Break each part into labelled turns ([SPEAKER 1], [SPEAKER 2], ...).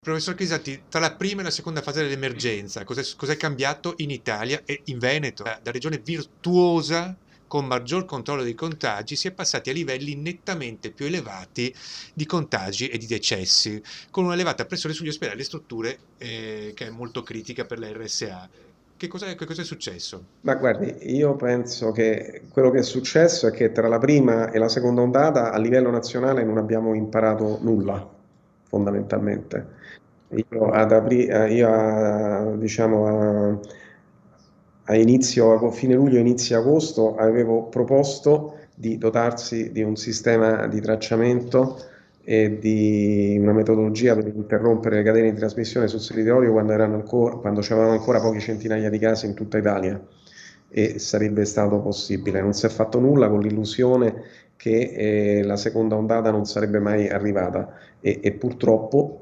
[SPEAKER 1] Professor Chisati, tra la prima e la seconda fase dell'emergenza, cos'è cambiato in Italia e in Veneto? Da regione virtuosa, con maggior controllo dei contagi, si è passati a livelli nettamente più elevati di contagi e di decessi, con un'elevata pressione sugli ospedali e strutture, che è molto critica per la RSA. Che cos'è successo?
[SPEAKER 2] Ma guardi, io penso che quello che è successo è che tra la prima e la seconda ondata a livello nazionale non abbiamo imparato nulla, fondamentalmente. Diciamo, a fine luglio, inizio agosto, avevo proposto di dotarsi di un sistema di tracciamento e di una metodologia per interrompere le catene di trasmissione sul territorio quando c'erano ancora poche centinaia di casi in tutta Italia e sarebbe stato possibile. Non si è fatto nulla con l'illusione che la seconda ondata non sarebbe mai arrivata e purtroppo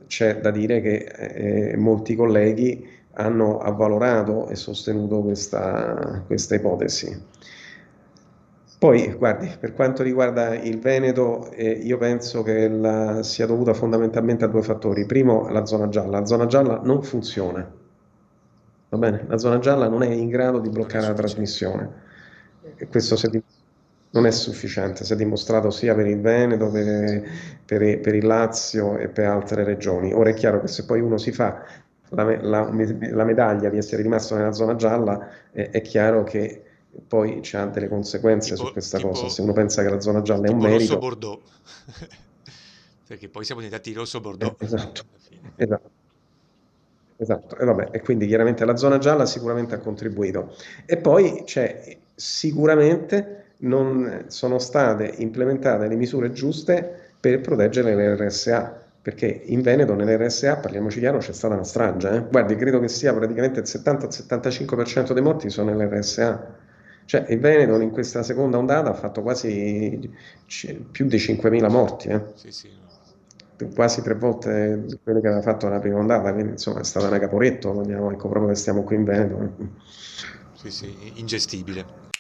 [SPEAKER 2] c'è da dire che molti colleghi hanno avvalorato e sostenuto questa ipotesi. Poi, guardi, per quanto riguarda il Veneto, io penso che sia dovuta fondamentalmente a due fattori. Primo, la zona gialla. La zona gialla non funziona, va bene? La zona gialla non è in grado di
[SPEAKER 1] Non è
[SPEAKER 2] bloccare la
[SPEAKER 1] sufficiente.
[SPEAKER 2] trasmissione. E questo non è sufficiente, si è dimostrato sia per il Veneto, per il Lazio e per altre regioni. Ora è chiaro che se poi uno si fa la medaglia di essere rimasto nella zona gialla, è chiaro che poi c'ha delle conseguenze su
[SPEAKER 1] Tipo,
[SPEAKER 2] questa cosa. Se
[SPEAKER 1] tipo,
[SPEAKER 2] uno pensa che la zona gialla è un
[SPEAKER 1] tipo rosso
[SPEAKER 2] merito,
[SPEAKER 1] Bordeaux. Perché poi siamo diventati rosso Bordeaux
[SPEAKER 2] esatto,
[SPEAKER 1] alla fine.
[SPEAKER 2] esatto. Esatto, e vabbè, e quindi chiaramente la zona gialla sicuramente ha contribuito. E poi c'è sicuramente non sono state implementate le misure giuste per proteggere le RSA, perché in Veneto nelle RSA, parliamoci chiaro, c'è stata una strage, eh. Guardi, credo che sia praticamente il 70-75% dei morti sono nelle RSA. Cioè, il Veneto in questa seconda ondata ha fatto quasi più di 5.000 morti,
[SPEAKER 1] Sì, sì, no.
[SPEAKER 2] quasi tre volte quello che aveva fatto nella prima ondata, quindi insomma è stata una caporetto, vogliamo, ecco, proprio che stiamo qui in Veneto.
[SPEAKER 1] Sì, sì, ingestibile.